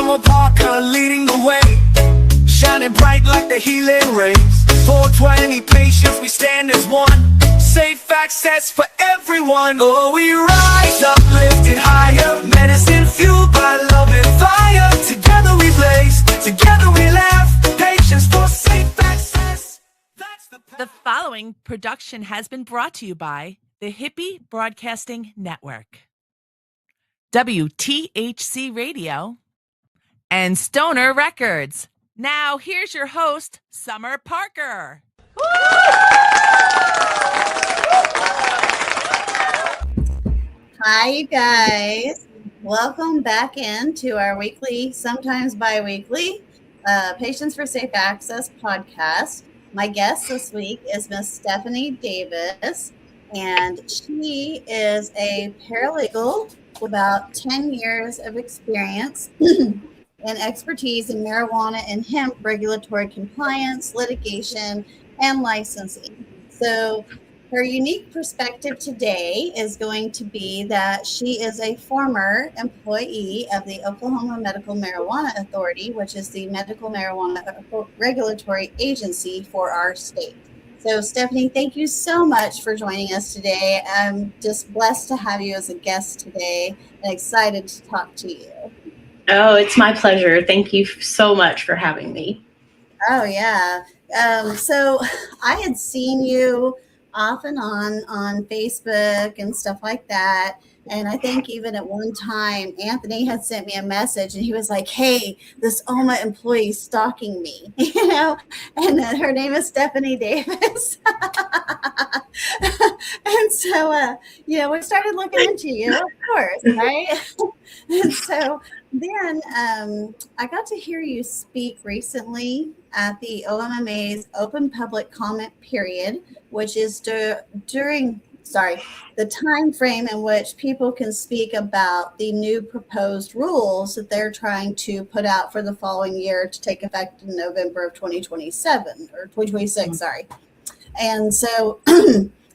OMMA Parker leading the way, shining bright like the healing rays. 420 patients, we stand as one. Safe access for everyone. Oh, we rise up, lifted higher. Medicine fueled by love and fire. Together we blaze, together we laugh. Patients for safe access. That's The following production has been brought to you by the Hippie Broadcasting Network, WTHC Radio, and Stoner Records. Now, here's your host, Summer Parker. Hi, you guys. Welcome back into our weekly, sometimes bi-weekly, Patients for Safe Access podcast. My guest this week is Miss Stephanie Davis, and she is a paralegal with about 10 years of experience and expertise in marijuana and hemp regulatory compliance, litigation, and licensing. So her unique perspective today is going to be that she is a former employee of the Oklahoma Medical Marijuana Authority, which is the medical marijuana regulatory agency for our state. So, Stephanie, thank you so much for joining us today. I'm just blessed to have you as a guest today and excited to talk to you. Oh, it's my pleasure. Thank you so much for having me. Oh, yeah. So I had seen you off and on Facebook and stuff like that. And I think even at one time, Anthony had sent me a message and he was like, hey, this OMMA employee is stalking me, and her name is Stephanie Davis. And so, we started looking into you, of course, right? And so then I got to hear you speak recently at the OMMA's open public comment period, which is during the time frame in which people can speak about the new proposed rules that they're trying to put out for the following year to take effect in November of 2027 or 2026, sorry. And so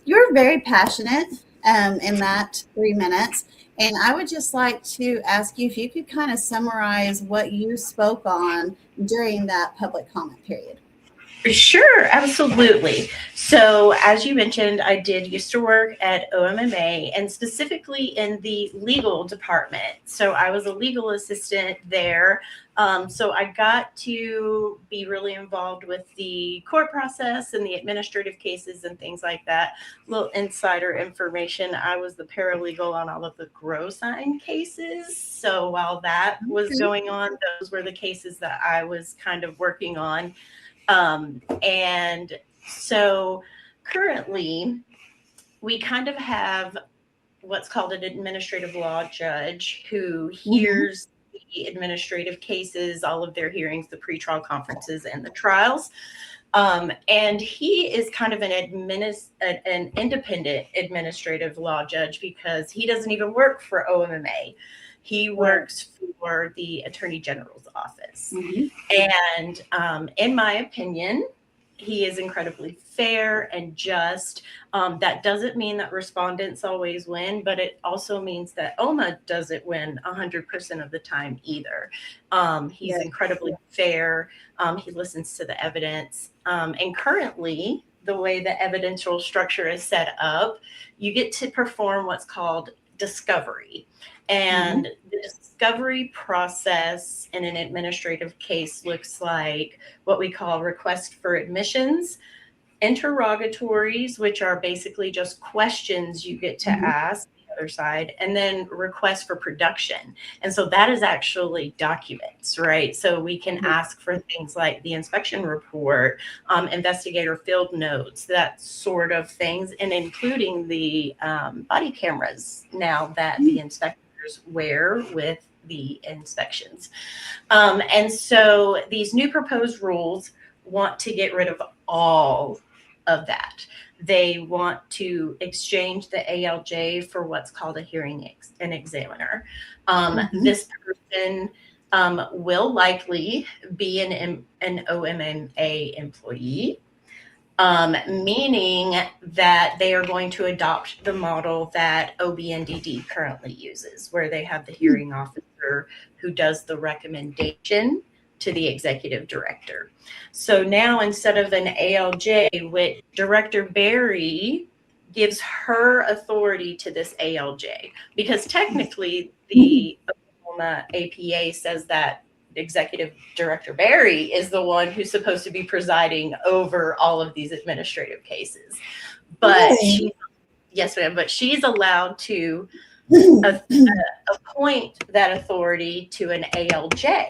you're very passionate in that 3 minutes. And I would just like to ask you if you could kind of summarize what you spoke on during that public comment period. Sure, absolutely. So as you mentioned, I did used to work at OMMA and specifically in the legal department. So I was a legal assistant there. So I got to be really involved with the court process and the administrative cases and things like that. A little insider information. I was the paralegal on all of the grow sign cases. So while that was going on, those were the cases that I was kind of working on. And so currently we kind of have what's called an administrative law judge who hears the administrative cases, all of their hearings, the pretrial conferences and the trials. And he is kind of an independent administrative law judge because he doesn't even work for OMMA. He works for the Attorney General's office. And in my opinion, he is incredibly fair and just. That doesn't mean that respondents always win, but it also means that OMMA doesn't win 100% of the time either. He's incredibly fair. He listens to the evidence. And currently, the way the evidential structure is set up, you get to perform what's called discovery. And the discovery process in an administrative case looks like what we call request for admissions, interrogatories, which are basically just questions you get to ask the other side, and then request for production. And so that is actually documents, right? So we can ask for things like the inspection report, investigator field notes, that sort of things, and including the body cameras now that the inspectors wear with the inspections. And so these new proposed rules want to get rid of all of that. They want to exchange the ALJ for what's called a hearing examiner. This person will likely be an OMMA employee. meaning that they are going to adopt the model that OBNDD currently uses, where they have the hearing officer who does the recommendation to the executive director. So now instead of an ALJ, which Director Barry gives her authority to this ALJ, because technically the OMMA APA says that Executive Director Barry is the one who's supposed to be presiding over all of these administrative cases. But yes, ma'am, but she's allowed to appoint that authority to an ALJ.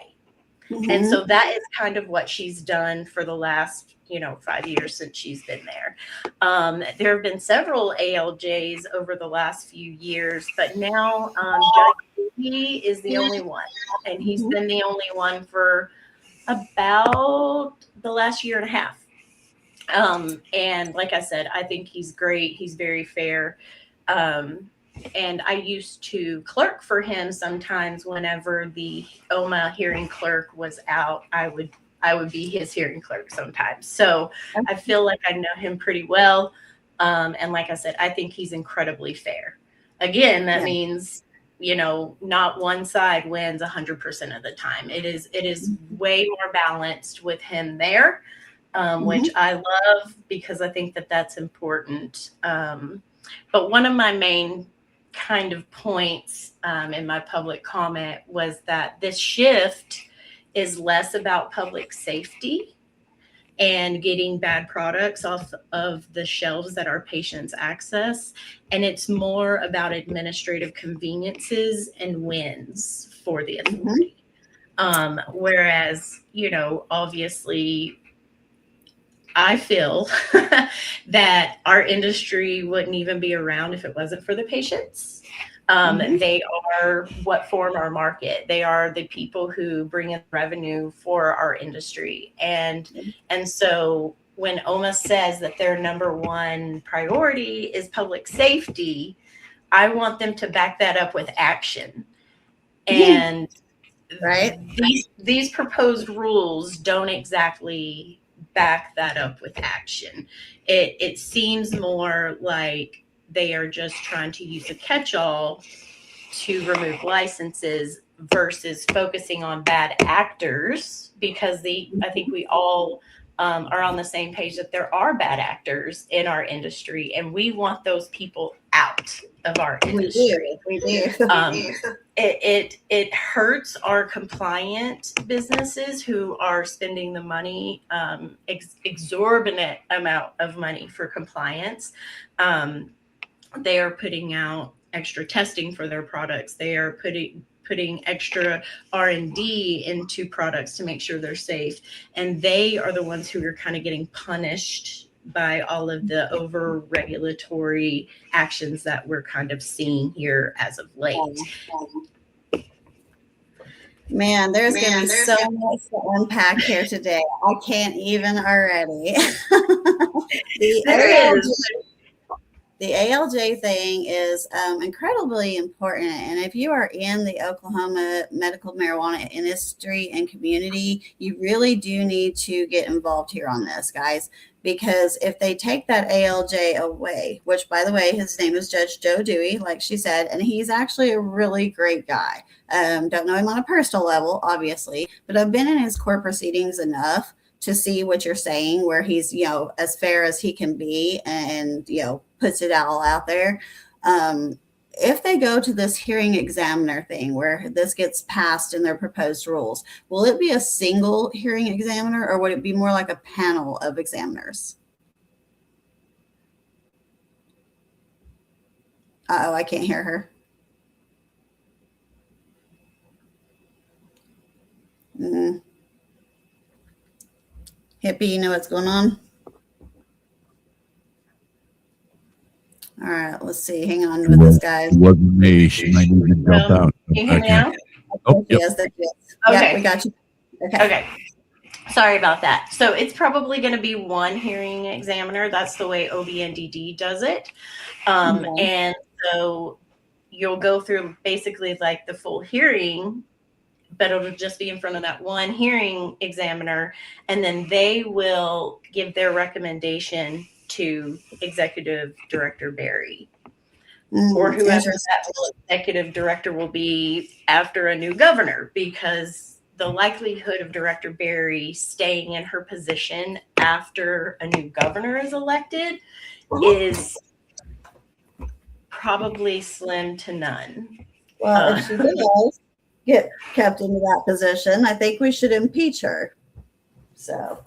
And so that is kind of what she's done for the last, 5 years since she's been there. There have been several ALJs over the last few years, but now Judge Lee is the only one. And he's been the only one for about the last year and a half. And like I said, I think he's great. He's very fair. And I used to clerk for him sometimes. Whenever the OMMA hearing clerk was out, I would be his hearing clerk sometimes. So I feel like I know him pretty well. And like I said, I think he's incredibly fair. Again, that means, not one side wins 100% of the time. It is way more balanced with him there, which I love, because I think that that's important. But one of my main kind of points in my public comment was that this shift is less about public safety and getting bad products off of the shelves that our patients access, and it's more about administrative conveniences and wins for the authority. Whereas, obviously, I feel that our industry wouldn't even be around if it wasn't for the patients. They are what form our market. They are the people who bring in revenue for our industry. And so when OMMA says that their number one priority is public safety, I want them to back that up with action. And these proposed rules don't exactly back that up with action. It seems more like they are just trying to use a catch-all to remove licenses versus focusing on bad actors, because I think we all are on the same page that there are bad actors in our industry, and we want those people out of our industry. We do. It hurts our compliant businesses who are spending the money, exorbitant amount of money for compliance. They are putting out extra testing for their products. They are putting extra R&D into products to make sure they're safe. And they are the ones who are kind of getting punished by all of the over regulatory actions that we're kind of seeing here as of late. Man, there's going to be so much to unpack here today. I can't even already. The ALJ thing is incredibly important. And if you are in the Oklahoma medical marijuana industry and community, you really do need to get involved here on this, guys. Because if they take that ALJ away, which, by the way, his name is Judge Joe Dewey, like she said, and he's actually a really great guy. Don't know him on a personal level, obviously, but I've been in his court proceedings enough to see what you're saying, where he's, as fair as he can be and, puts it all out there. If they go to this hearing examiner thing where this gets passed in their proposed rules, will it be a single hearing examiner, or would it be more like a panel of examiners? Uh-oh, I can't hear her. Hippie, you know what's going on? All right, let's see. Hang on with this, guys. It wasn't me. She might need to jump out. Can you hear me now? Oh, yep. Yes, that is. Okay. Yeah, we got you. Okay. Sorry about that. So it's probably going to be one hearing examiner. That's the way OBNDD does it. And so you'll go through basically like the full hearing but it'll just be in front of that one hearing examiner, and then they will give their recommendation to Executive Director Barry, or whoever that executive director will be after a new governor, because the likelihood of Director Barry staying in her position after a new governor is elected is probably slim to none. Well, if she does get kept into that position, I think we should impeach her. So,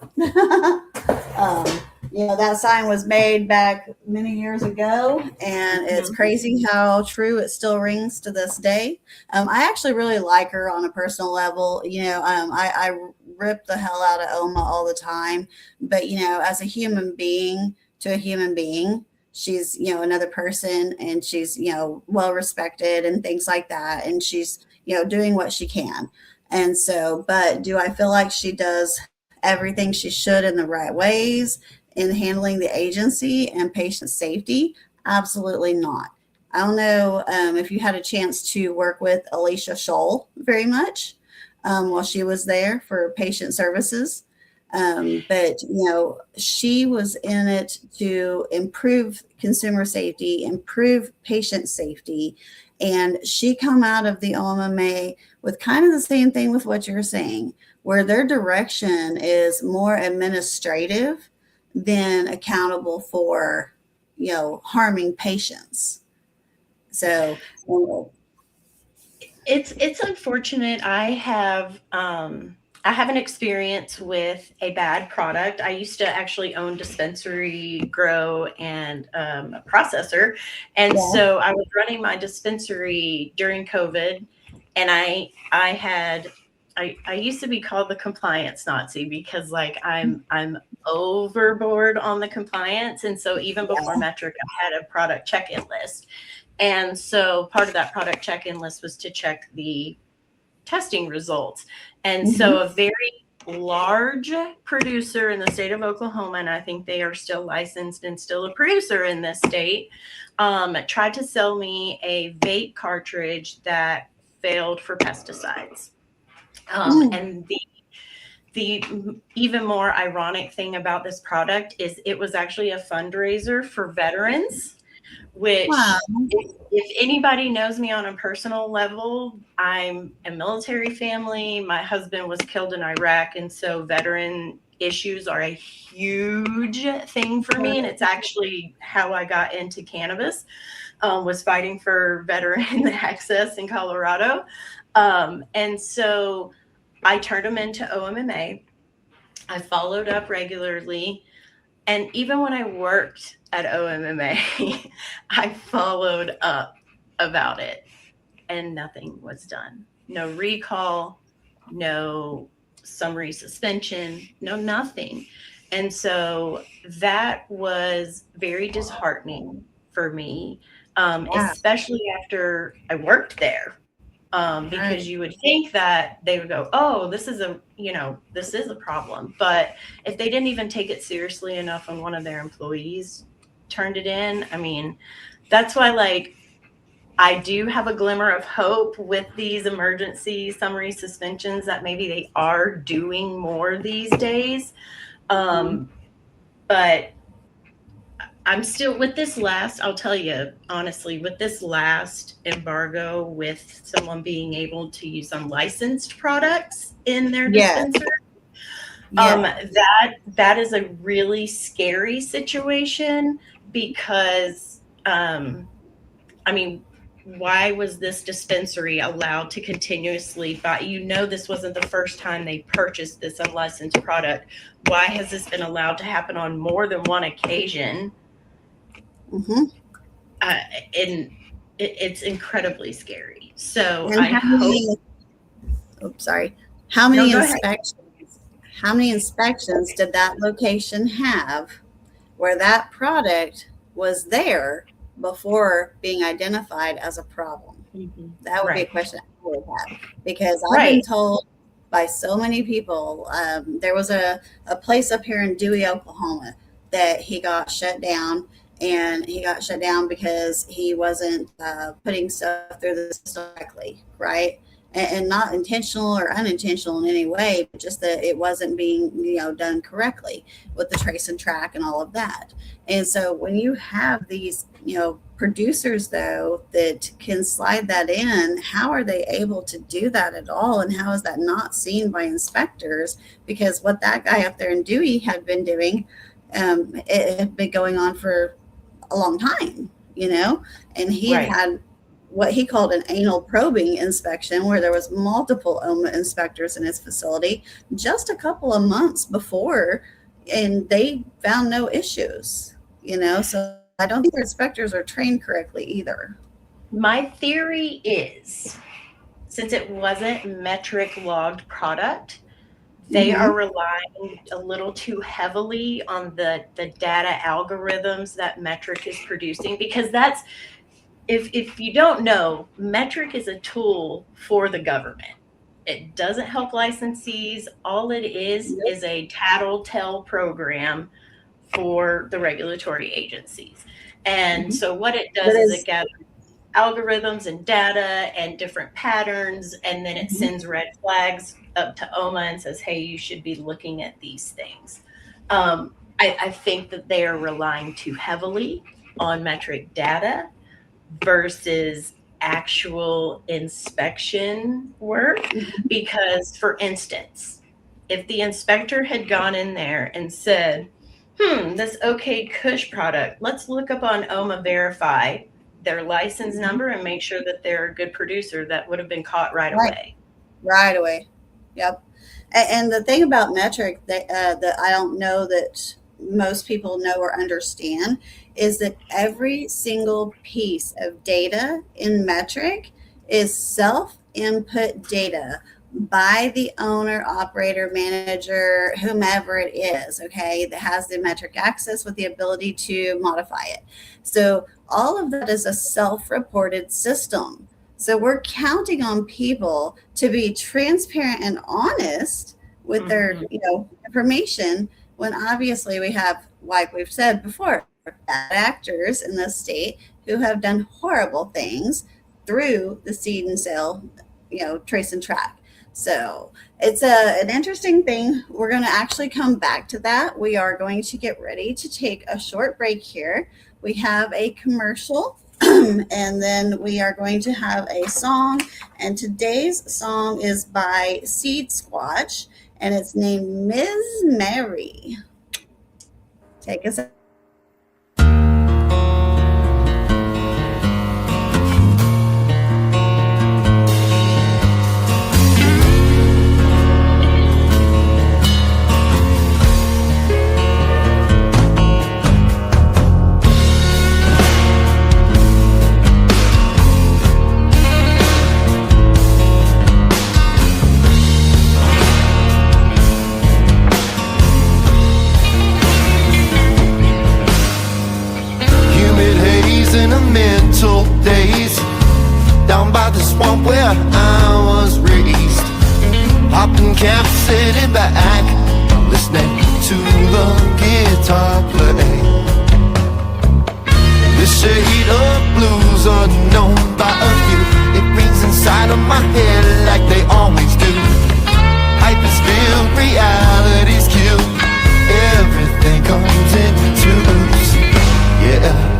that sign was made back many years ago, and it's crazy how true it still rings to this day. I actually really like her on a personal level. I rip the hell out of OMMA all the time, but as a human being to a human being, she's another person, and she's well respected and things like that, and she's doing what she can. And so, but do I feel like she does everything she should in the right ways in handling the agency and patient safety? Absolutely not. I don't know if you had a chance to work with Alicia Scholl very much while she was there for patient services. But she was in it to improve consumer safety, improve patient safety. And she come out of the OMMA with kind of the same thing with what you're saying, where their direction is more administrative than accountable for, harming patients. So it's unfortunate. I have an experience with a bad product. I used to actually own dispensary, grow, and a processor. And so I was running my dispensary during COVID, and I used to be called the compliance Nazi, because I'm overboard on the compliance. And so even before Metric, I had a product check-in list. And so part of that product check-in list was to check the testing results. And so a very large producer in the state of Oklahoma, and I think they are still licensed and still a producer in this state, tried to sell me a vape cartridge that failed for pesticides. And the even more ironic thing about this product is it was actually a fundraiser for veterans, which if anybody knows me on a personal level, I'm a military family. My husband was killed in Iraq, and so veteran issues are a huge thing for me. And it's actually how I got into cannabis, was fighting for veteran access in Colorado. And so I turned them into OMMA. I followed up regularly. And even when I worked at OMMA, I followed up about it, and nothing was done. No recall, no summary suspension, no nothing. And so that was very disheartening for me, especially after I worked there. Because you would think that they would go, oh, this is a problem. But if they didn't even take it seriously enough and one of their employees turned it in, I mean, that's why, I do have a glimmer of hope with these emergency summary suspensions that maybe they are doing more these days. But I'm still with this last, I'll tell you honestly, with this last embargo, with someone being able to use unlicensed products in their dispenser, that is a really scary situation, because, why was this dispensary allowed to continuously buy? This wasn't the first time they purchased this unlicensed product. Why has this been allowed to happen on more than one occasion? And it's incredibly scary. So how many inspections? How many inspections did that location have where that product was there before being identified as a problem? That would be a question I would have, because I've been told by so many people. There was a place up here in Dewey, Oklahoma, that he got shut down. And he got shut down because he wasn't putting stuff through the system correctly, right? and not intentional or unintentional in any way, but just that it wasn't being, done correctly with the trace and track and all of that. And so when you have these, producers though that can slide that in, how are they able to do that at all? And how is that not seen by inspectors? Because what that guy up there in Dewey had been doing, it had been going on for a long time, and he had what he called an anal probing inspection, where there was multiple OMMA inspectors in his facility just a couple of months before, and they found no issues, so I don't think the inspectors are trained correctly either. My theory is, since it wasn't metric logged product, they are relying a little too heavily on the data algorithms that metric is producing, because that's, if you don't know, metric is a tool for the government. It doesn't help licensees. All it is a tattletale program for the regulatory agencies. And so what it does is it gathers algorithms and data and different patterns, and then it sends red flags up to OMMA and says, hey, you should be looking at these things. I think that they are relying too heavily on metric data versus actual inspection work. Because, for instance, if the inspector had gone in there and said, this OK Kush product, let's look up on OMMA Verify their license number and make sure that they're a good producer, that would have been caught right away. Right away. Yep. And the thing about metric that I don't know that most people know or understand is that every single piece of data in metric is self-input data by the owner, operator, manager, whomever it is, okay, that has the metric access with the ability to modify it. So all of that is a self-reported system. So we're counting on people to be transparent and honest with their, information, when obviously we have, like we've said before, bad actors in the state who have done horrible things through the seed and sale, trace and track. So it's an interesting thing. We're going to actually come back to that. We are going to get ready to take a short break here. We have a commercial and then we are going to have a song. And today's song is by Seed Squatch and it's named Ms. Mary. Take us out. Days down by the swamp where I was raised, popping caps, sitting back, listening to the guitar play. This shade of blues unknown by a few, it rings inside of my head like they always do. Hype is filled, reality's killed, everything comes in twos, yeah.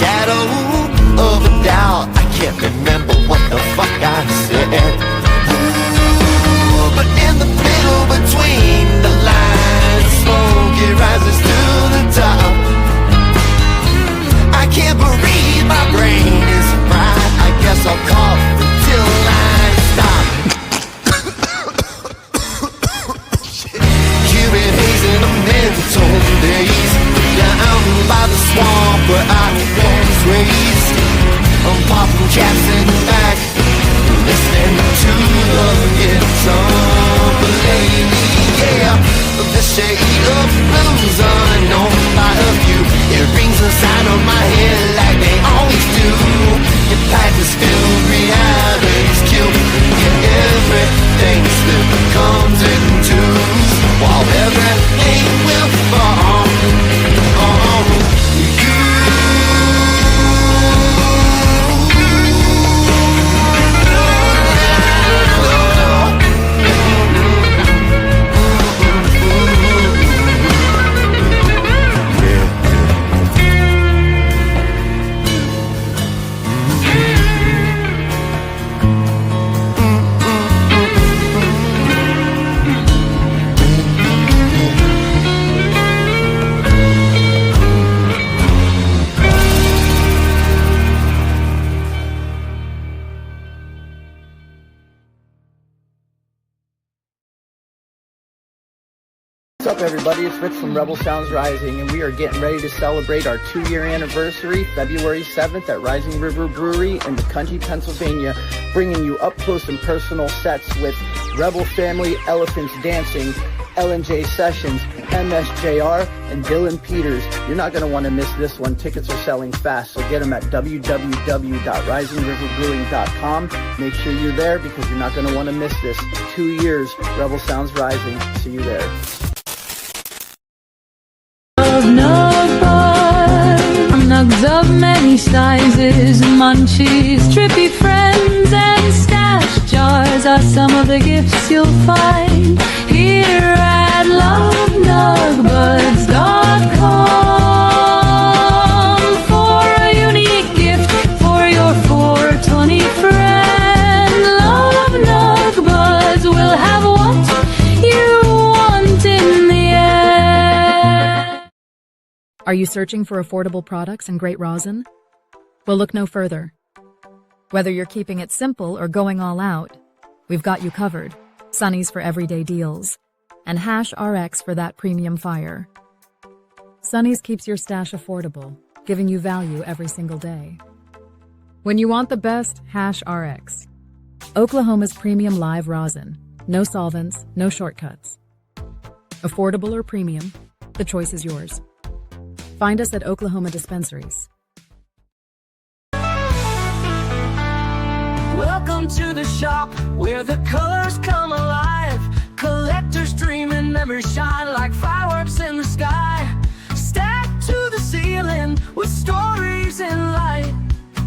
shadow of a doubt. I can't remember what the fuck I said. Ooh, but in the middle between the lines, smoke, it rises to the top. I can't breathe, my brain is fried. I guess I'll cough until I stop. Cuban haze in the mental days, down by the swamp where I was raised. I'm popping caps in the back, listening to the guitar. But lately, yeah, the shade of blues unknown by a few, it rings inside of my head like they always do. Your pipe is filled, reality's killed, yeah, everything still comes in twos, while everything will fall on you. What's up, everybody? It's Rich from Rebel Sounds Rising, and we are getting ready to celebrate our 2-year anniversary, February 7th at Rising River Brewery in DeCountry, Pennsylvania, bringing you up close and personal sets with Rebel Family, Elephants Dancing, L&J Sessions, MSJR, and Dylan Peters. You're not going to want to miss this one. Tickets are selling fast, so get them at www.risingriverbrewing.com. Make sure you're there because you're not going to want to miss this. 2 years, Rebel Sounds Rising. See you there. Nugs of many sizes, munchies, trippy friends, and stash jars are some of the gifts you'll find here at lovenugbuds.com for a unique gift for your 420 friend. Love Nug Buds will have what you want in the end. Are you searching for affordable products and great rosin? Well, look no further. Whether you're keeping it simple or going all out, we've got you covered. Sunny's for everyday deals, and Hash RX for that premium fire. Sunny's keeps your stash affordable, giving you value every single day. When you want the best, Hash RX. Oklahoma's premium live rosin. No solvents, no shortcuts. Affordable or premium, the choice is yours. Find us at Oklahoma dispensaries. Welcome to the shop where the colors come alive. Collectors dream and memories shine like fireworks in the sky. Stacked to the ceiling with stories in light.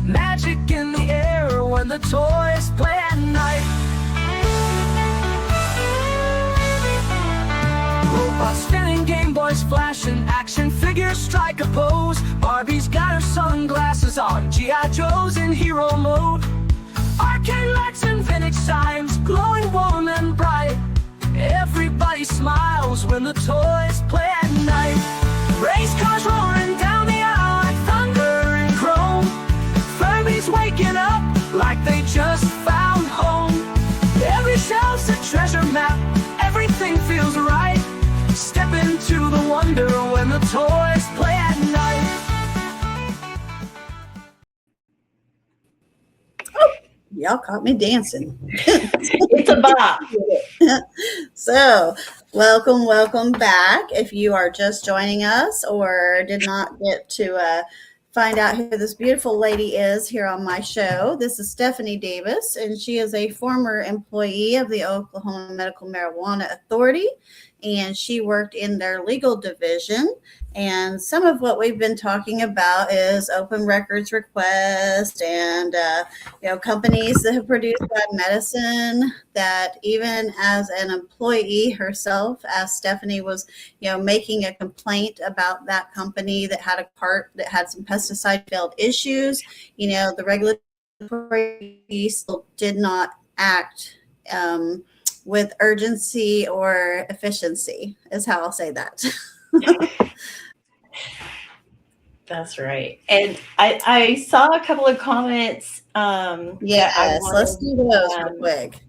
Magic in the air when the toys play at night. Robots spinning, Game Boys flashing, action figures strike a pose. Barbie's got her sunglasses on, G.I. Joe's in hero mode. Arcade lights and vintage signs, glowing warm and bright. Everybody smiles when the toys play at night. Race cars roaring down the aisle like thunder and chrome. Furby's waking up like they just found home. Every shelf's a treasure map, everything feels right. Step into the wonder when the toys play at night. Y'all caught me dancing. It's a bop. So, welcome back. If you are just joining us or did not get to find out who this beautiful lady is here on my show, this is Stephanie Davis, and she is a former employee of the Oklahoma Medical Marijuana Authority. and she worked in their legal division. And some of what we've been talking about is open records request and, companies that have produced bad medicine that even as an employee herself, as Stephanie was, making a complaint about that company that had a part that had some pesticide failed issues, the regulatory still did not act with urgency or efficiency, is how I'll say that. That's right. And I saw a couple of comments. Yes, let's do those real quick.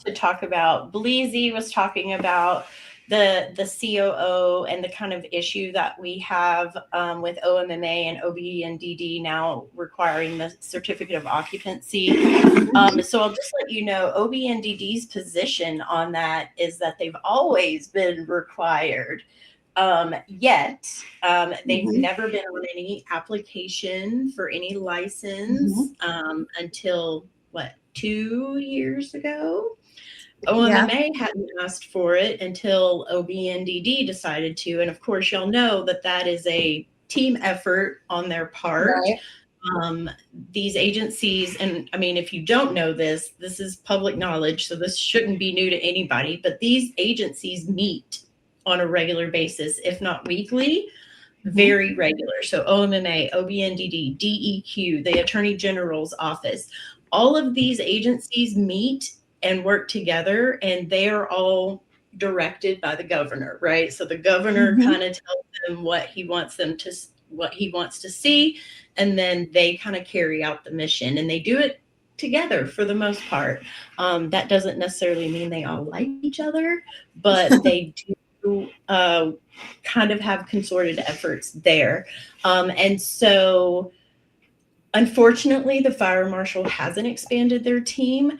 To talk about. Bleezy was talking about the COO and the kind of issue that we have with OMMA and OB&DD now requiring the certificate of occupancy. So I'll just let you know, OB&DD's position on that is that they've always been required. Yet they've never been on any application for any license until 2 years ago. OMMA hadn't asked for it until OB&DD decided to, and of course y'all know that is a team effort on their part. Right. These agencies, and I mean, if you don't know this is public knowledge, so this shouldn't be new to anybody, but these agencies meet on a regular basis, if not weekly, very regular. So OMMA, OB&DD, DEQ, the Attorney General's office, all of these agencies meet and work together, and they are all directed by the governor, right? So the governor kind of tells them what he wants to see, and then they kind of carry out the mission, and they do it together for the most part. That doesn't necessarily mean they all like each other, but they do kind of have consorted efforts there. And so unfortunately, the fire marshal hasn't expanded their team.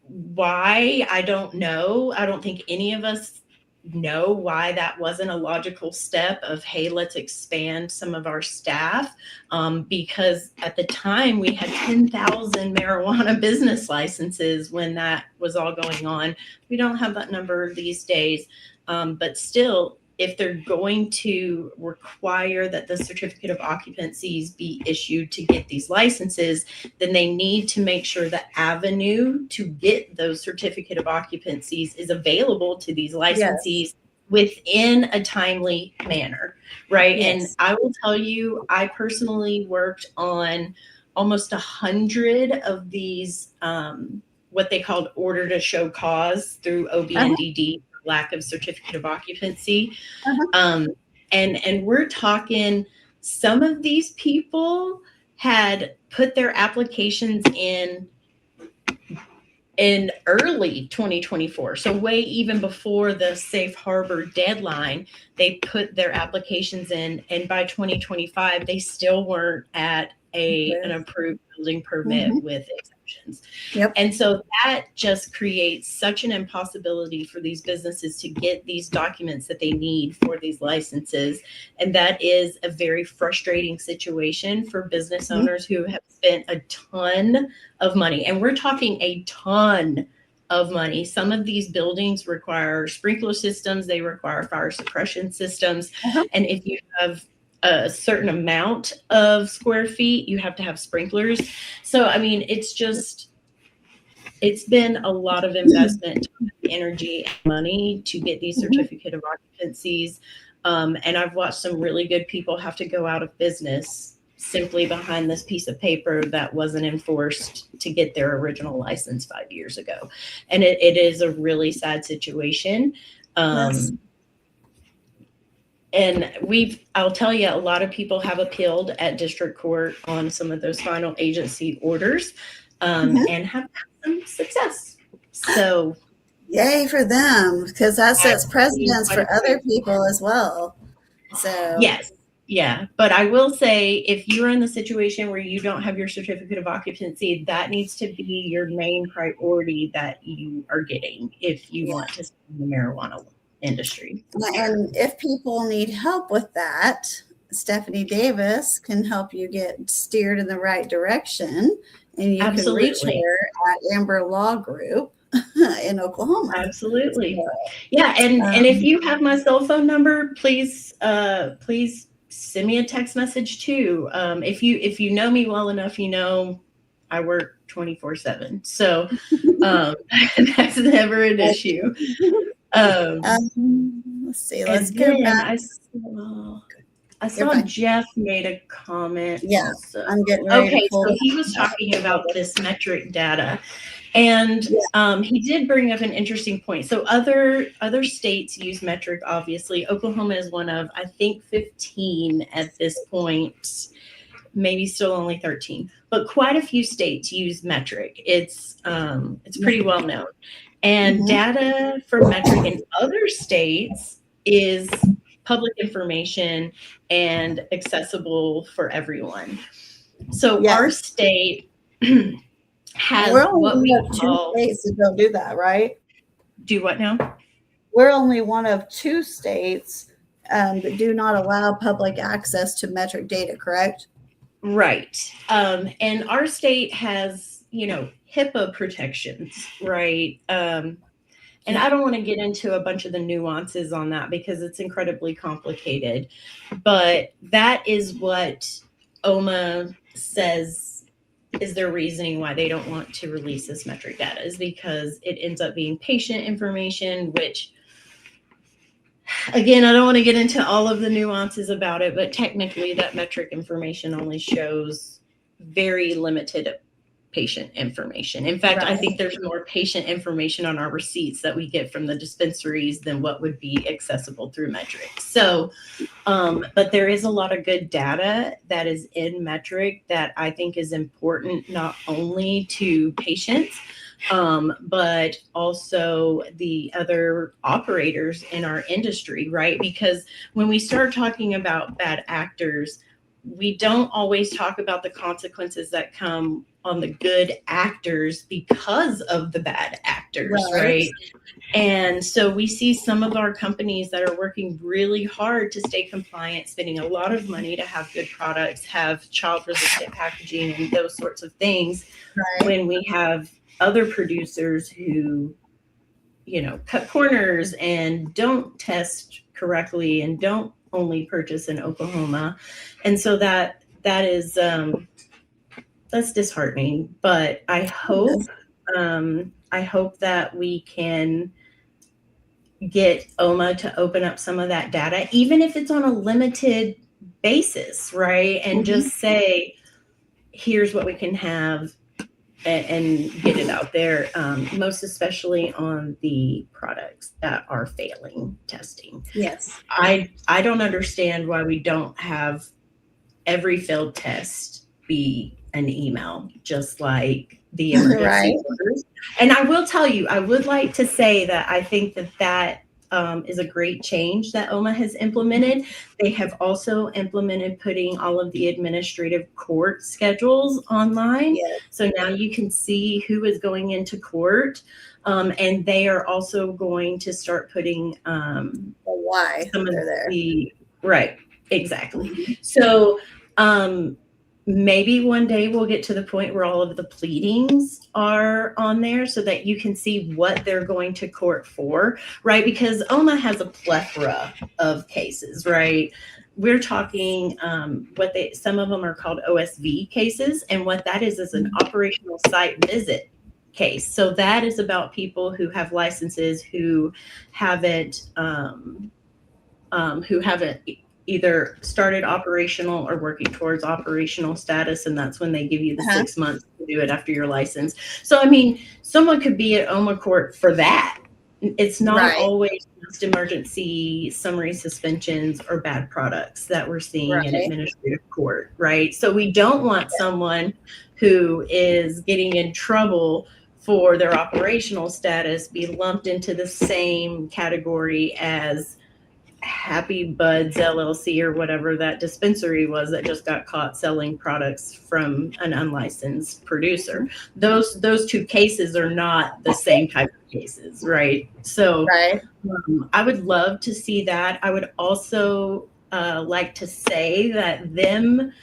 Why? I don't know. I don't think any of us know why that wasn't a logical step of, hey, let's expand some of our staff, because at the time we had 10,000 marijuana business licenses when that was all going on. We don't have that number these days, but still, if they're going to require that the certificate of occupancies be issued to get these licenses, then they need to make sure the avenue to get those certificate of occupancies is available to these licensees within a timely manner, right? And I will tell you, I personally worked on almost 100 of these, what they called order to show cause through OB&DD. Lack of certificate of occupancy. And we're talking, some of these people had put their applications in early 2024. So way even before the safe harbor deadline, they put their applications in, and by 2025, they still weren't at an approved building permit with exceptions. And so that just creates such an impossibility for these businesses to get these documents that they need for these licenses. And that is a very frustrating situation for business owners who have spent a ton of money. And we're talking a ton of money. Some of these buildings require sprinkler systems, they require fire suppression systems. And if you have a certain amount of square feet, you have to have sprinklers. So, I mean, it's been a lot of investment, energy, and money to get these certificate of occupancies. And I've watched some really good people have to go out of business simply behind this piece of paper that wasn't enforced to get their original license 5 years ago. And it is a really sad situation. And I'll tell you, a lot of people have appealed at district court on some of those final agency orders, and have had some success. So yay for them, because that sets precedents for other people as well. So yes. Yeah. But I will say, if you're in the situation where you don't have your certificate of occupancy, that needs to be your main priority that you are getting if you want to stay in the marijuana industry. And if people need help with that, Stephanie Davis can help you get steered in the right direction. And you can reach her at Amber Law Group. in Oklahoma. Absolutely. Yeah. And if you have my cell phone number, please send me a text message too. If you know me well enough, you know I work 24/7. So that's never an issue. Let's see. Let's go back. I saw Jeff made a comment. Yeah, also. I'm getting ready. Okay, to pull so he was talking about this metric data, and he did bring up an interesting point. So other states use metric. Obviously, Oklahoma is one of, I think, 15 at this point. Maybe still only 13, but quite a few states use metric. It's pretty well known. And data for metric in other states is public information and accessible for everyone. So our state has what we call 2 states that don't do that, right? Do what now? We're only one of 2 states that do not allow public access to metric data, correct? Right. And our state has, HIPAA protections, right? And I don't want to get into a bunch of the nuances on that because it's incredibly complicated. But that is what OMMA says is their reasoning why they don't want to release this metric data, is because it ends up being patient information, which, again, I don't want to get into all of the nuances about it, but technically that metric information only shows very limited patient information. In fact, I think there's more patient information on our receipts that we get from the dispensaries than what would be accessible through metric. So, but there is a lot of good data that is in metric that I think is important, not only to patients, but also the other operators in our industry, right? Because when we start talking about bad actors, we don't always talk about the consequences that come on the good actors because of the bad actors, right? And so we see some of our companies that are working really hard to stay compliant, spending a lot of money to have good products, have child-resistant packaging and those sorts of things, when we have other producers who, cut corners and don't test correctly and don't only purchase in Oklahoma. And so that is that's disheartening, but I hope that we can get OMMA to open up some of that data, even if it's on a limited basis, right? And just say, here's what we can have, and get it out there, most especially on the products that are failing testing. Yes. I don't understand why we don't have every failed test be an email, just like the emergency orders. And I will tell you, I would like to say that I think that is a great change that OMMA has implemented. They have also implemented putting all of the administrative court schedules online. So now you can see who is going into court. And they are also going to start putting why some of they're there. Right, exactly. So maybe one day we'll get to the point where all of the pleadings are on there so that you can see what they're going to court for, right? Because OMMA has a plethora of cases, right? We're talking some of them are called OSV cases. And what that is an operational site visit case. So that is about people who have licenses who haven't either started operational or working towards operational status, and that's when they give you the 6 months to do it after your license. So, I mean, someone could be at OMMA court for that. It's not always just emergency summary suspensions or bad products that we're seeing in administrative court, right? So we don't want someone who is getting in trouble for their operational status be lumped into the same category as Happy Buds LLC or whatever that dispensary was that just got caught selling products from an unlicensed producer. Those two cases are not the same type of cases, right? So I would love to see that. I would also like to say that them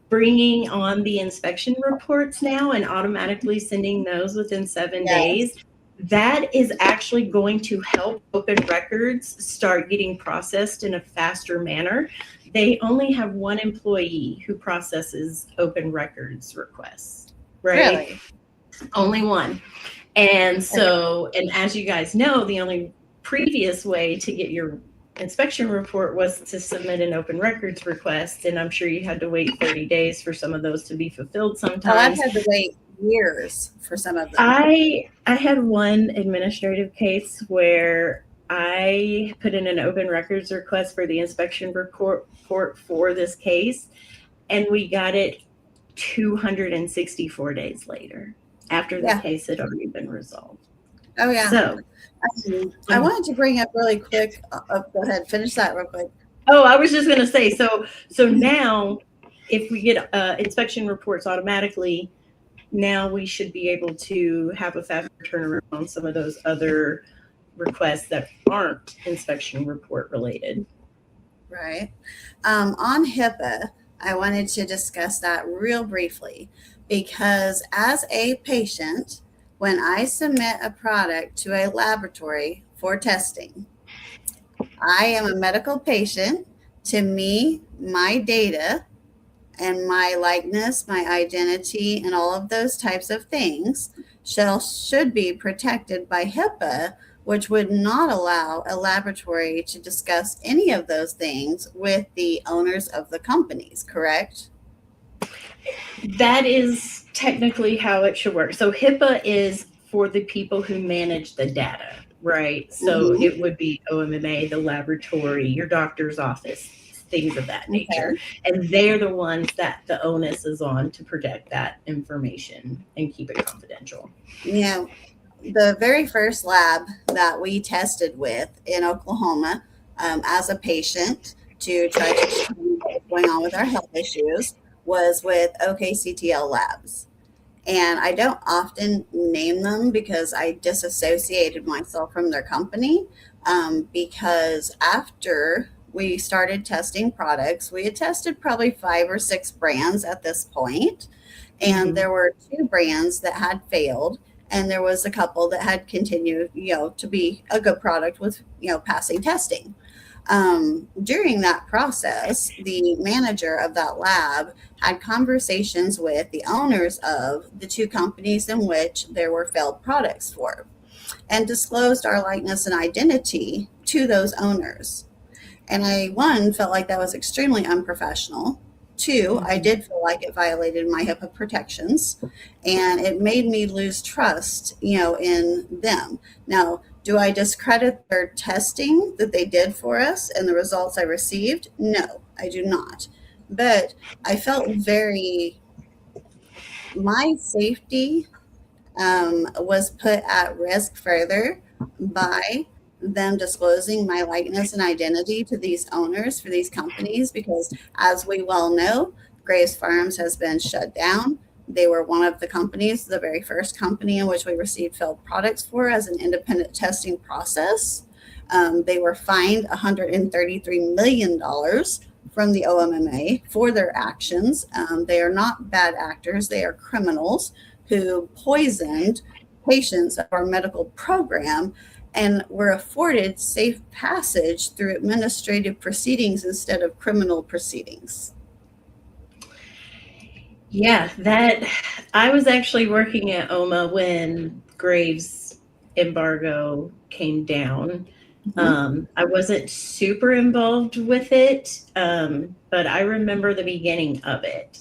bringing on the inspection reports now and automatically sending those within 7 days that is actually going to help open records start getting processed in a faster manner. They only have one employee who processes open records requests, right? Really? Only one. And so, and as you guys know, the only previous way to get your inspection report was to submit an open records request. And I'm sure you had to wait 30 days for some of those to be fulfilled sometimes. Oh, I've had to wait years for some of them. I had one administrative case where I put in an open records request for the inspection report for this case, and we got it 264 days later after the case had already been resolved. Oh, yeah. So I wanted to bring up really quick. Go ahead, finish that real quick. Oh, I was just going to say, so now if we get inspection reports automatically, now we should be able to have a faster turnaround on some of those other requests that aren't inspection report related. Right. On HIPAA, I wanted to discuss that real briefly because as a patient, when I submit a product to a laboratory for testing, I am a medical patient. To me, my data and my likeness, my identity, and all of those types of things should be protected by HIPAA, which would not allow a laboratory to discuss any of those things with the owners of the companies, correct? That is technically how it should work. So HIPAA is for the people who manage the data, right? So it would be OMMA, the laboratory, your doctor's office, things of that nature. And they're the ones that the onus is on to protect that information and keep it confidential. Yeah. The very first lab that we tested with in Oklahoma as a patient to try to determine what was going on with our health issues was with OKCTL Labs. And I don't often name them because I disassociated myself from their company because after we started testing products, we had tested probably 5 or 6 brands at this point, and there were 2 brands that had failed. And there was a couple that had continued, to be a good product with, passing testing. During that process, the manager of that lab had conversations with the owners of the 2 companies in which there were failed products for and disclosed our likeness and identity to those owners. And I, 1, felt like that was extremely unprofessional. 2, I did feel like it violated my HIPAA protections, and it made me lose trust, in them. Now, do I discredit their testing that they did for us and the results I received? No, I do not. But I felt my safety was put at risk further by them disclosing my likeness and identity to these owners for these companies, because as we well know, Graves Farms has been shut down. They were one of the companies, the very first company in which we received failed products for as an independent testing process. They were fined $133 million from the OMMA for their actions. They are not bad actors. They are criminals who poisoned patients of our medical program and were afforded safe passage through administrative proceedings instead of criminal proceedings. Yeah, that I was actually working at OMMA when Graves embargo came down. I wasn't super involved with it, but I remember the beginning of it.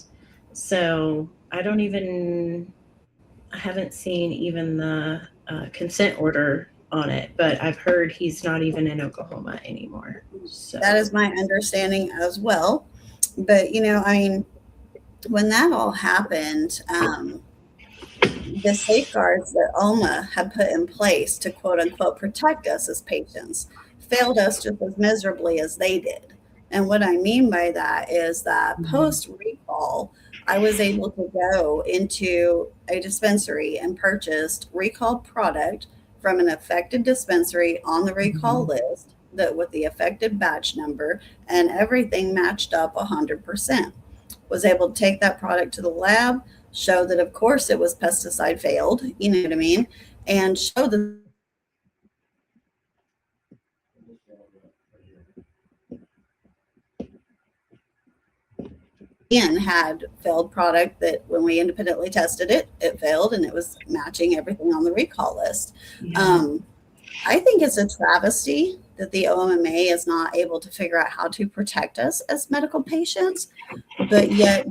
So I haven't seen even the consent order on it, but I've heard he's not even in Oklahoma anymore. So that is my understanding as well. But, when that all happened, the safeguards that OMMA had put in place to quote unquote protect us as patients failed us just as miserably as they did. And what I mean by that is that post recall, I was able to go into a dispensary and purchased recalled product from an affected dispensary on the recall list that with the affected batch number and everything matched up 100%. Was able to take that product to the lab, show that of course it was pesticide failed, you know what I mean? and show them again had failed product that when we independently tested it, it failed and it was matching everything on the recall list. I think it's a travesty that the OMMA is not able to figure out how to protect us as medical patients, but yet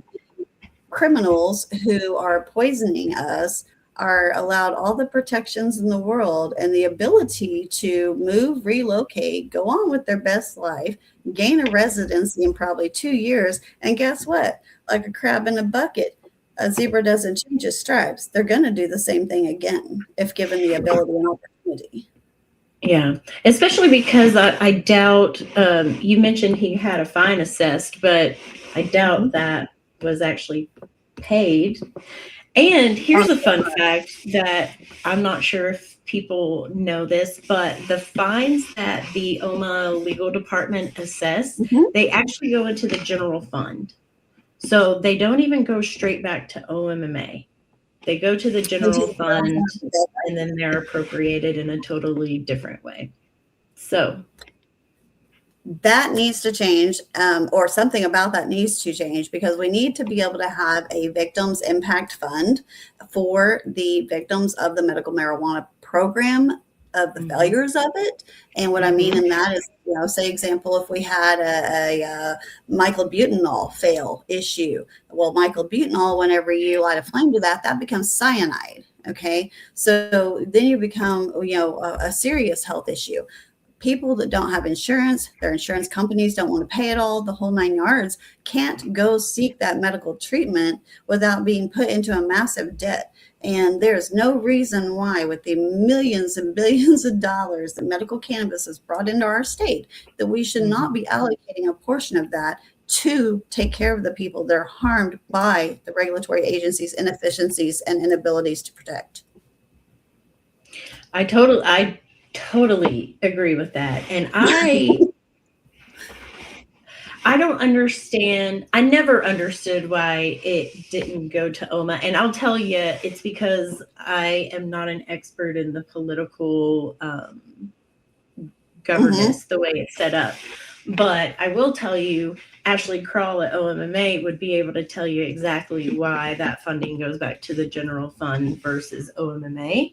criminals who are poisoning us are allowed all the protections in the world and the ability to move, relocate, go on with their best life, gain a residency in probably 2 years. And guess what? Like a crab in a bucket, a zebra doesn't change its stripes. They're going to do the same thing again if given the ability and opportunity. Yeah, especially because I doubt, you mentioned he had a fine assessed, but I doubt that was actually paid. And here's a fun fact that I'm not sure if people know this, but the fines that the OMMA legal department assess, they actually go into the general fund. So they don't even go straight back to OMMA. They go to the general fund and then they're appropriated in a totally different way. So that needs to change, or something about that needs to change, because we need to be able to have a victims impact fund for the victims of the medical marijuana program, of the failures of it. And what I mean in that is, say example, if we had a Michael Butanol fail issue, well, Michael Butanol, whenever you light a flame to that becomes cyanide. Okay. So then you become, a serious health issue. People that don't have insurance, their insurance companies don't want to pay it all, the whole 9 yards, can't go seek that medical treatment without being put into a massive debt. And there's no reason why, with the millions and billions of dollars that medical cannabis has brought into our state, that we should not be allocating a portion of that to take care of the people that are harmed by the regulatory agencies' inefficiencies and inabilities to protect. I totally agree with that. And I don't understand. I never understood why it didn't go to OMMA. And I'll tell you, it's because I am not an expert in the political governance, the way it's set up. But I will tell you, Ashley Krall at OMMA would be able to tell you exactly why that funding goes back to the general fund versus OMMA.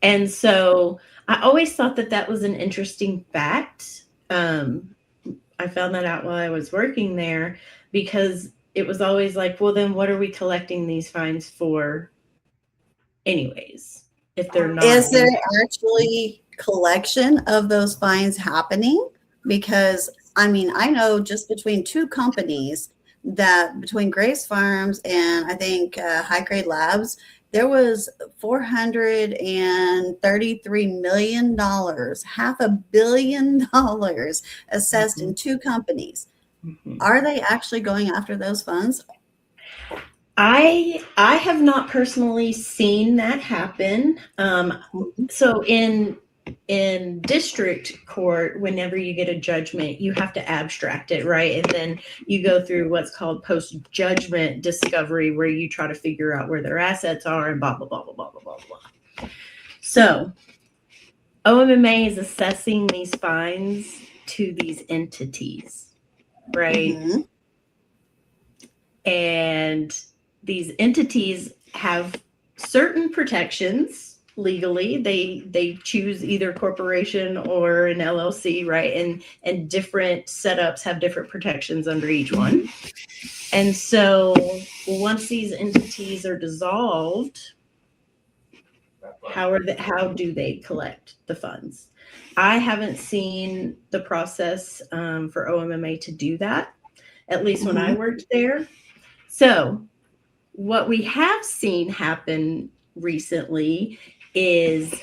And so I always thought that was an interesting fact. I found that out while I was working there, because it was always like, well, then what are we collecting these fines for anyways, if they're not? Is there actually collection of those fines happening? Because I know just between two companies, that between Grace Farms and I think High Grade Labs, there was $433 million, $500 million assessed in two companies. Are they actually going after those funds? I have not personally seen that happen. So in district court, whenever you get a judgment, you have to abstract it, right? And then you go through what's called post-judgment discovery, where you try to figure out where their assets are and blah, blah, blah, blah, blah, blah, blah, blah. So OMMA is assessing these fines to these entities, right? And these entities have certain protections. Legally, they choose either corporation or an LLC, right? And different setups have different protections under each one. And so once these entities are dissolved, how do they collect the funds? I haven't seen the process for OMMA to do that, at least when I worked there. So what we have seen happen recently is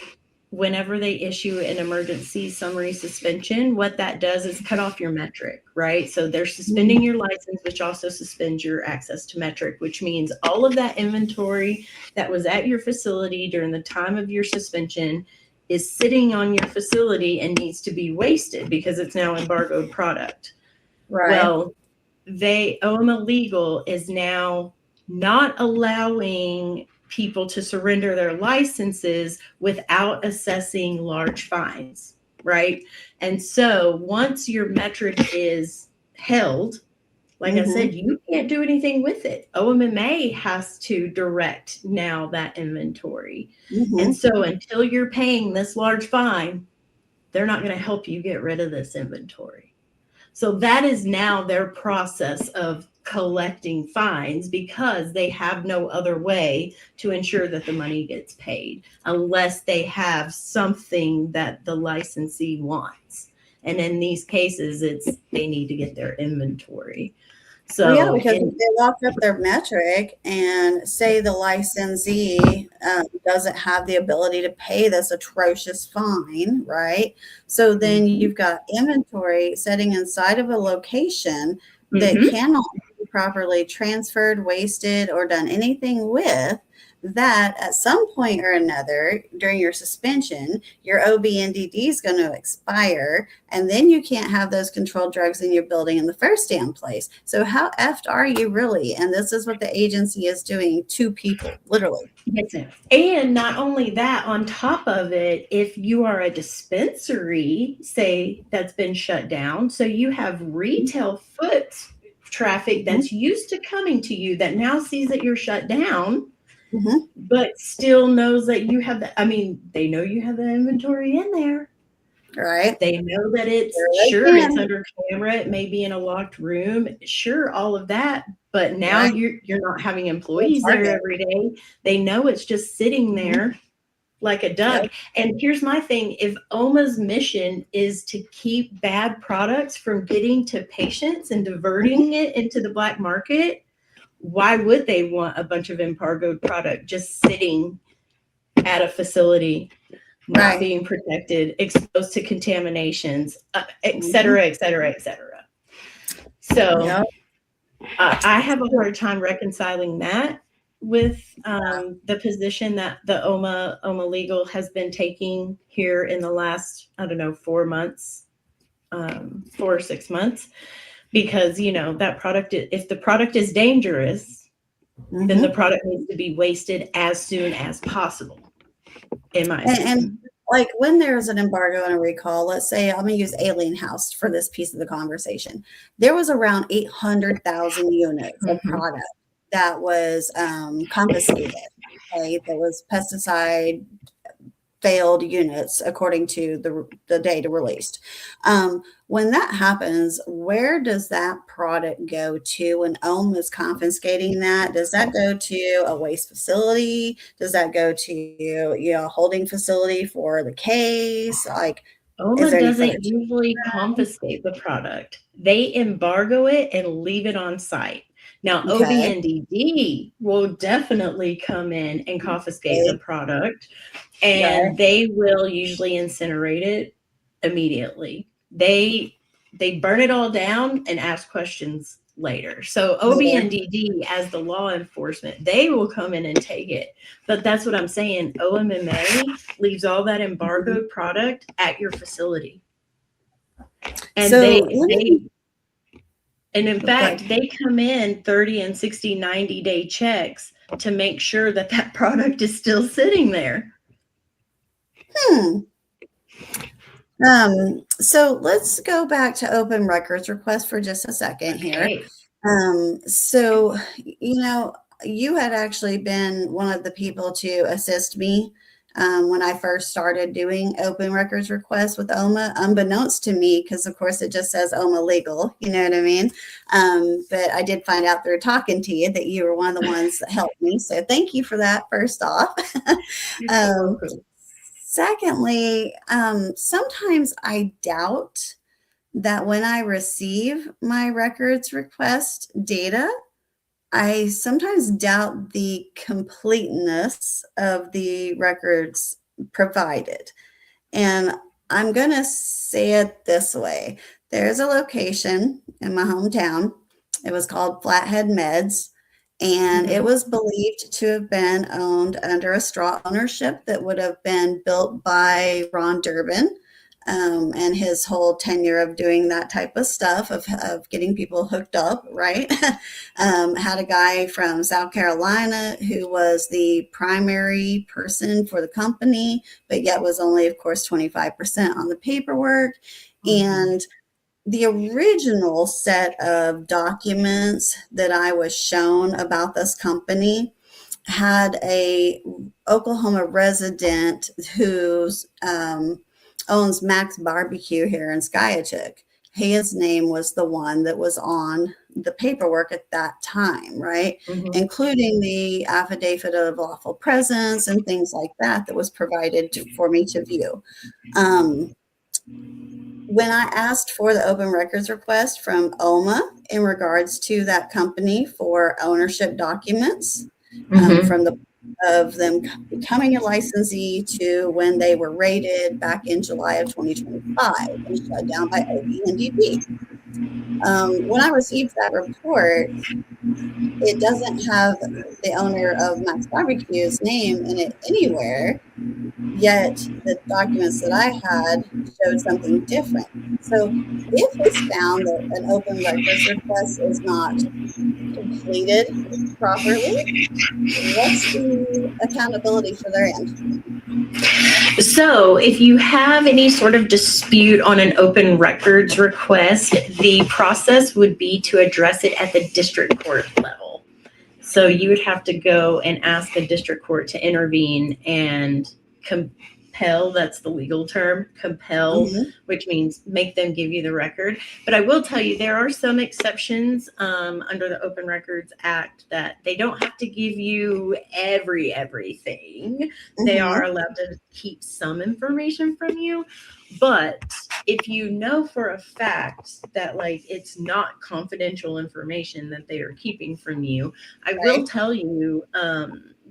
whenever they issue an emergency summary suspension, what that does is cut off your metric, right? So they're suspending your license, which also suspends your access to metric, which means all of that inventory that was at your facility during the time of your suspension is sitting on your facility and needs to be wasted because it's now embargoed product. Right. Well, OMMA Legal is now not allowing people to surrender their licenses without assessing large fines, right? And so once your metric is held, like I said, you can't do anything with it. OMMA has to direct now that inventory. And so until you're paying this large fine, they're not going to help you get rid of this inventory. So that is now their process of collecting fines, because they have no other way to ensure that the money gets paid unless they have something that the licensee wants. And in these cases, they need to get their inventory. So well, yeah, because if they lock up their metric and say the licensee doesn't have the ability to pay this atrocious fine, right? So then you've got inventory sitting inside of a location that cannot be properly transferred, wasted, or done anything with, that at some point or another during your suspension, your OBNDD is going to expire, and then you can't have those controlled drugs in your building in the first damn place. So how effed are you really? And this is what the agency is doing to people, literally. And not only that, on top of it, if you are a dispensary, say, that's been shut down, so you have retail foot traffic that's used to coming to you that now sees that you're shut down, but still knows that you have the, I mean, they know you have the inventory in there. Right. They know that it's it's under camera. It may be in a locked room. Sure, all of that. But now you're not having employees there every day. They know it's just sitting there like a duck. And here's my thing. If OMMA's mission is to keep bad products from getting to patients and diverting it into the black market, why would they want a bunch of embargoed product just sitting at a facility, not being protected, exposed to contaminations, et cetera, et cetera, et cetera? So I have a hard time reconciling that with the position that the OMMA Legal has been taking here in the last, 4 months, 4 or 6 months. Because, that product, if the product is dangerous, then the product needs to be wasted as soon as possible, in my opinion. And like when there's an embargo and a recall, let's say I'm going to use Alien House for this piece of the conversation. There was around 800,000 units of product that was confiscated. Okay, that was pesticide failed units according to the data released. When that happens, where does that product go to when OMMA is confiscating that? Does that go to a waste facility? Does that go to a holding facility for the case? Like, OMMA doesn't usually confiscate the product. They embargo it and leave it on site. Now, OBNDD will definitely come in and confiscate the product, and they will usually incinerate it immediately. They burn it all down and ask questions later. So OBNDD, as the law enforcement, they will come in and take it. But that's what I'm saying. OMMA leaves all that embargoed product at your facility. And so and in fact, they come in 30 and 60, 90-day checks to make sure that that product is still sitting there. So let's go back to open records request for just a second here. Okay. So, you had actually been one of the people to assist me when I first started doing open records requests with OMMA, unbeknownst to me, because of course it just says OMMA Legal, you know what I mean? But I did find out through talking to you that you were one of the ones that helped me. So thank you for that, first off. Secondly, sometimes I doubt that when I receive my records request data, I sometimes doubt the completeness of the records provided. And I'm going to say it this way. There's a location in my hometown. It was called Flathead Meds. And it was believed to have been owned under a straw ownership that would have been built by Ron Durbin. and his whole tenure of doing that type of stuff, of getting people hooked up, right? Had a guy from South Carolina who was the primary person for the company, but yet was only, of course, 25% on the paperwork. And the original set of documents that I was shown about this company had a Oklahoma resident who's owns Max Barbecue here in Skiatook. His name was the one that was on the paperwork at that time, right? Including the affidavit of lawful presence and things like that that was provided for me to view. When I asked for the open records request from OMMA in regards to that company for ownership documents, from the of them becoming a licensee to when they were raided back in July of 2025 and shut down by OMMA. When I received that report, it doesn't have the owner of Max Barbecue's name in it anywhere, yet the documents that I had showed something different. So if it's found that an open records request is not completed properly, what's the accountability for their end? So if you have any sort of dispute on an open records request, the process would be to address it at the district court level. So you would have to go and ask the district court to intervene and compel, that's the legal term, compel, which means make them give you the record. But I will tell you, there are some exceptions under the Open Records Act that they don't have to give you everything. They are allowed to keep some information from you. But if you know for a fact that like it's not confidential information that they are keeping from you, I will tell you,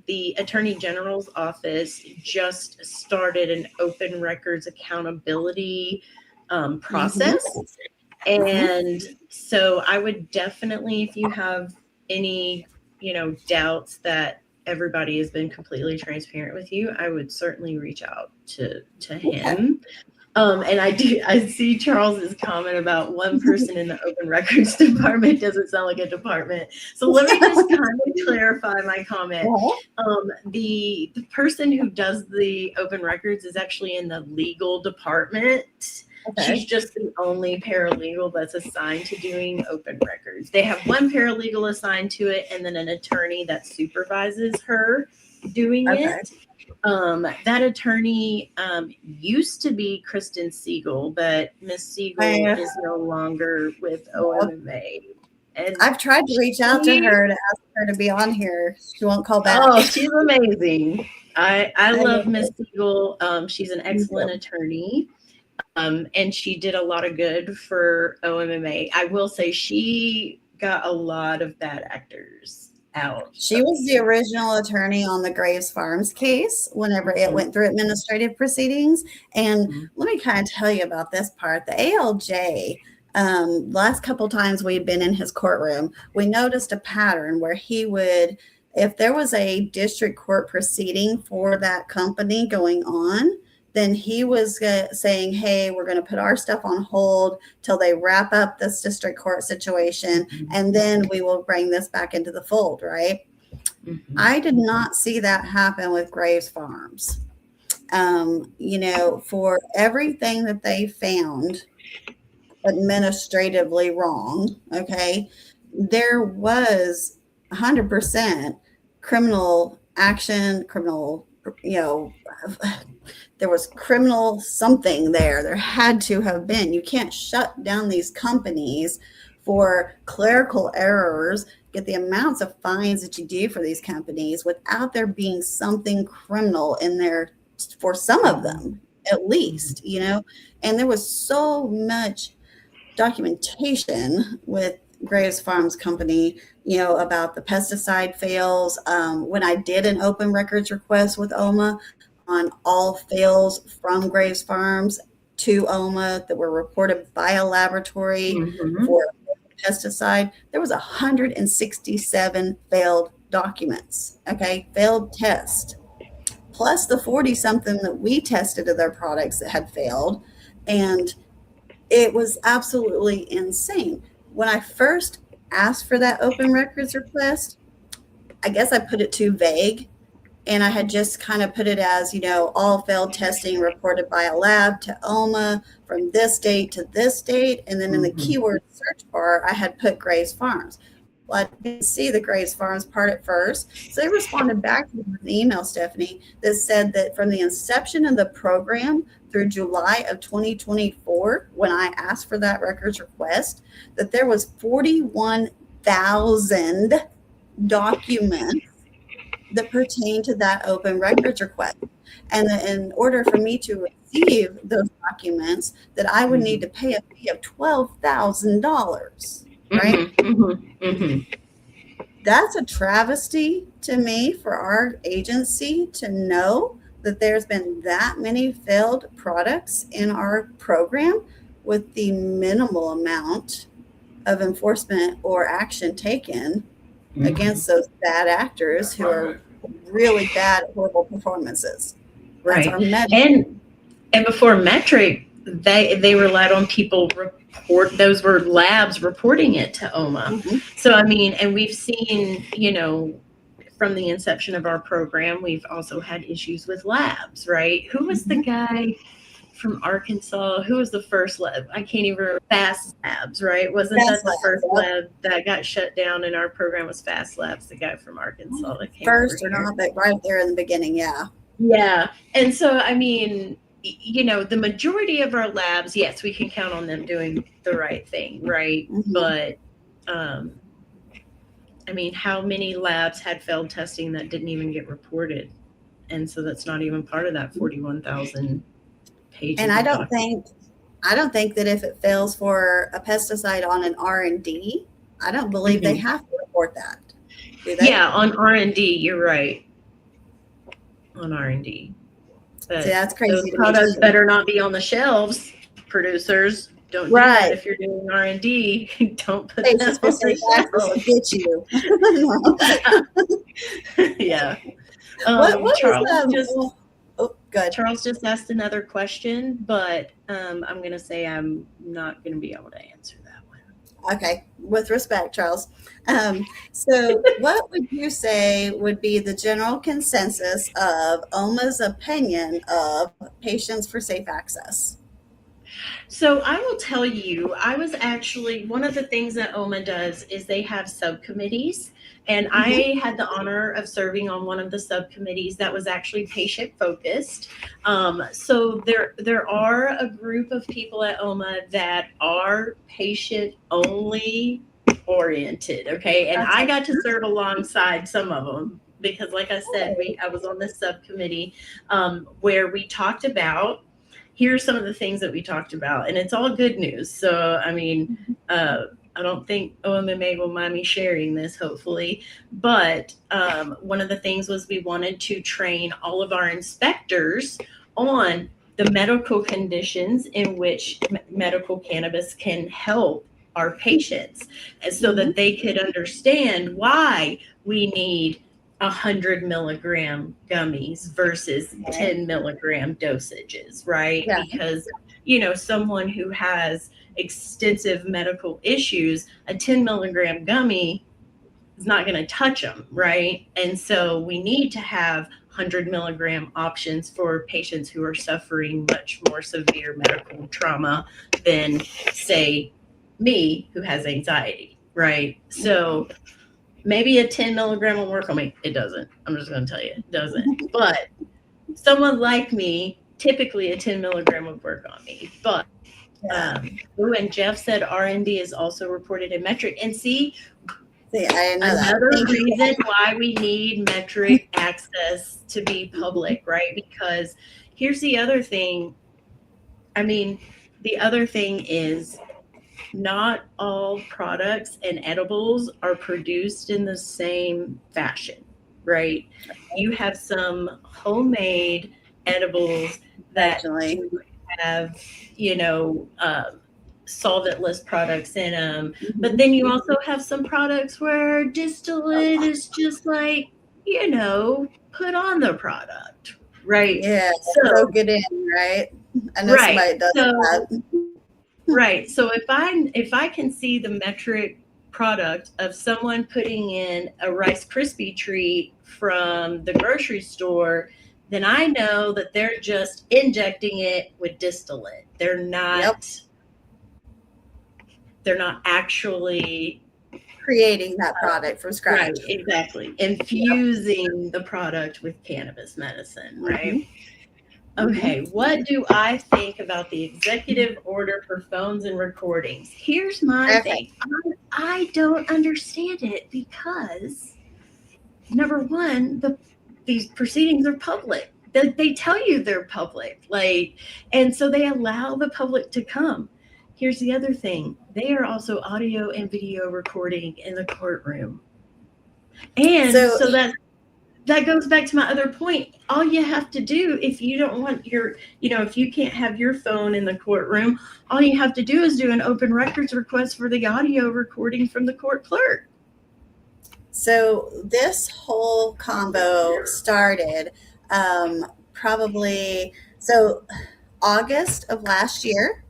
the Attorney General's office just started an open records accountability process. And so I would definitely, if you have any, doubts that everybody has been completely transparent with you, I would certainly reach out to him. And I see Charles's comment about one person in the open records department doesn't sound like a department. So let me just kind of clarify my comment. The person who does the open records is actually in the legal department. She's just the only paralegal that's assigned to doing open records. They have one paralegal assigned to it and then an attorney that supervises her doing it. That attorney used to be Kristen Siegel, but Miss Siegel is no longer with OMMA. And I've tried to reach out to her to ask her to be on here. She won't call back. Oh, she's amazing. I love Miss Siegel. She's an excellent attorney. And she did a lot of good for OMMA. I will say she got a lot of bad actors out. She was the original attorney on the Graves Farms case whenever it went through administrative proceedings. And let me kind of tell you about this part. The ALJ, last couple times we'd been in his courtroom, we noticed a pattern where he would, if there was a district court proceeding for that company going on, then he was saying, hey, we're going to put our stuff on hold till they wrap up this district court situation, and then we will bring this back into the fold, right? I did not see that happen with Graves Farms. For everything that they found administratively wrong, okay, there was 100% criminal action, there was criminal something there. There had to have been. You can't shut down these companies for clerical errors, get the amounts of fines that you do for these companies without there being something criminal in there for some of them, at least, And there was so much documentation with Graves Farms Company, about the pesticide fails. When I did an open records request with OMMA on all fails from Graves Farms to OMMA that were reported by a laboratory for pesticide, there was 167 failed documents, failed tests, plus the 40-something that we tested of their products that had failed. And it was absolutely insane. When I first asked for that open records request, I guess I put it too vague. And I had just kind of put it as, all failed testing reported by a lab to OMMA from this date to this date. And then in the keyword search bar, I had put Graves Farms. Well, I didn't see the Graves Farms part at first. So they responded back to me with an email, Stephanie, that said that from the inception of the program through July of 2024, when I asked for that records request, that there was 41,000 documents that pertain to that open records request. And that in order for me to receive those documents, that I would need to pay a fee of $12,000, right? That's a travesty to me for our agency to know that there's been that many failed products in our program with the minimal amount of enforcement or action taken against those bad actors who are really bad at horrible performances. That's our metric. And before metric, they relied on people report. Those were labs reporting it to OMMA. So I mean, and we've seen, from the inception of our program, we've also had issues with labs, right? Who was the guy from Arkansas? Who was the first lab? I can't even remember. Fast Labs, right? Wasn't that the first lab that got shut down in our program? Was Fast Labs, the guy from Arkansas? First or not, but right there in the beginning, yeah. Yeah. And so, I mean, the majority of our labs, yes, we can count on them doing the right thing, right? But, I mean, how many labs had failed testing that didn't even get reported? And so that's not even part of that 41,000 pages. And I don't think that if it fails for a pesticide on an R&D, I don't believe they have to report that. Do they? Yeah, on R&D, you're right. On R&D. But see, that's crazy. Those products better not be on the shelves. Producers, don't do that if you're doing R&D. Don't put them on the shelves. Get you. Yeah. Charles just asked another question, but I'm going to say I'm not going to be able to answer that one. Okay, with respect, Charles. So what would you say would be the general consensus of OMMA's opinion of patients for safe access? So I will tell you, I was actually, one of the things that OMMA does is they have subcommittees. And I had the honor of serving on one of the subcommittees that was actually patient focused. So there are a group of people at OMMA that are patient only oriented. Okay. And I got to serve alongside some of them because, like I said, I was on this subcommittee where we talked about, here's some of the things that we talked about, and it's all good news. So, I mean, I don't think OMMA will mind me sharing this, hopefully. But one of the things was we wanted to train all of our inspectors on the medical conditions in which medical cannabis can help our patients, and so that they could understand why we need 100 milligram gummies versus 10 milligram dosages, right? Yeah. Because, someone who has extensive medical issues, a 10 milligram gummy is not going to touch them, right? And so we need to have 100 milligram options for patients who are suffering much more severe medical trauma than, say, me, who has anxiety, right? So maybe a 10 milligram will work on me. It doesn't. I'm just going to tell you, it doesn't. But someone like me, typically a 10 milligram would work on me. But and Jeff said R&D is also reported in metric. And see another reason why we need metric access to be public, right? Because here's the other thing. I mean, the other thing is not all products and edibles are produced in the same fashion, right? You have some homemade edibles that have, solventless products in them. But then you also have some products where distillate is just like, put on the product, right? Yeah, soak it in, right? I know Right. somebody does So, that. right. So if I can see the metric product of someone putting in a Rice Krispie treat from the grocery store, then I know that they're just injecting it with distillate. They're not actually Creating that product from scratch. right, exactly. Infusing the product with cannabis medicine, right? Okay, what do I think about the executive order for phones and recordings? Here's my thing. I don't understand it because, number one, these proceedings are public. They tell you they're public, like, and so they allow the public to come. Here's the other thing. They are also audio and video recording in the courtroom. And so that goes back to my other point. All you have to do, if you don't want if you can't have your phone in the courtroom, all you have to do is do an open records request for the audio recording from the court clerk. So this whole combo started August of last year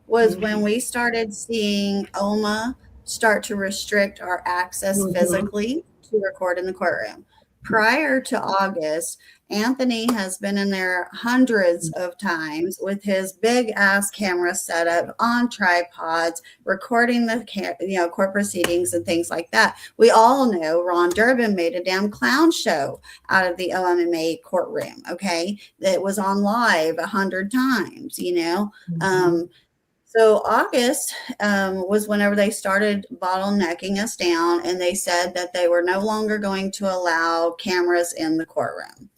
was when we started seeing OMMA start to restrict our access physically to record in the courtroom. Prior to August, Anthony has been in there hundreds of times with his big ass camera set up on tripods, recording the court proceedings and things like that. We all know Ron Durbin made a damn clown show out of the OMMA courtroom. Okay, that was on live 100 times. So August was whenever they started bottlenecking us down, and they said that they were no longer going to allow cameras in the courtroom.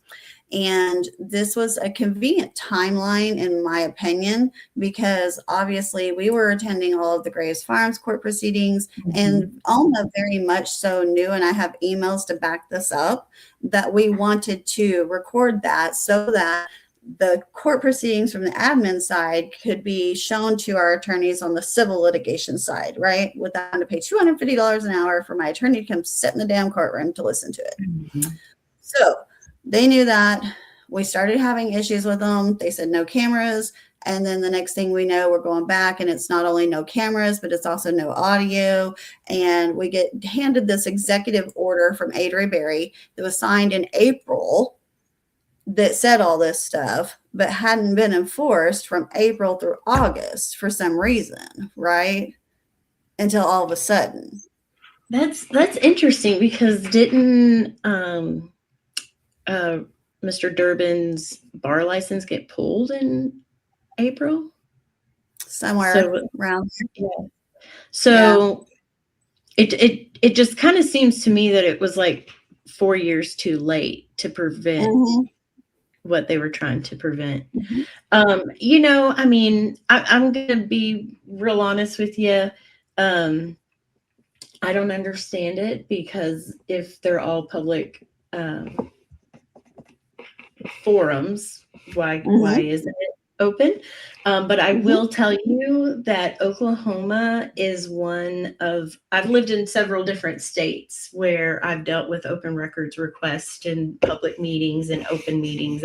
And this was a convenient timeline, in my opinion, because obviously we were attending all of the Graves Farms court proceedings, and OMMA very much so knew, and I have emails to back this up, that we wanted to record that so that the court proceedings from the admin side could be shown to our attorneys on the civil litigation side, right? Without having to pay $250 an hour for my attorney to come sit in the damn courtroom to listen to it. So they knew that. We started having issues with them. They said no cameras. And then the next thing we know, we're going back, and it's not only no cameras, but it's also no audio. And we get handed this executive order from Adri Berry that was signed in April that said all this stuff, but hadn't been enforced from April through August for some reason, right? Until all of a sudden. That's interesting, because didn't Mr. Durbin's bar license get pulled in April? Somewhere around. Yeah. So it just kind of seems to me that it was like 4 years too late to prevent what they were trying to prevent. I mean, I'm going to be real honest with you. I don't understand it, because if they're all public forums, why isn't it open? But I will tell you that Oklahoma is I've lived in several different states where I've dealt with open records requests and public meetings and open meetings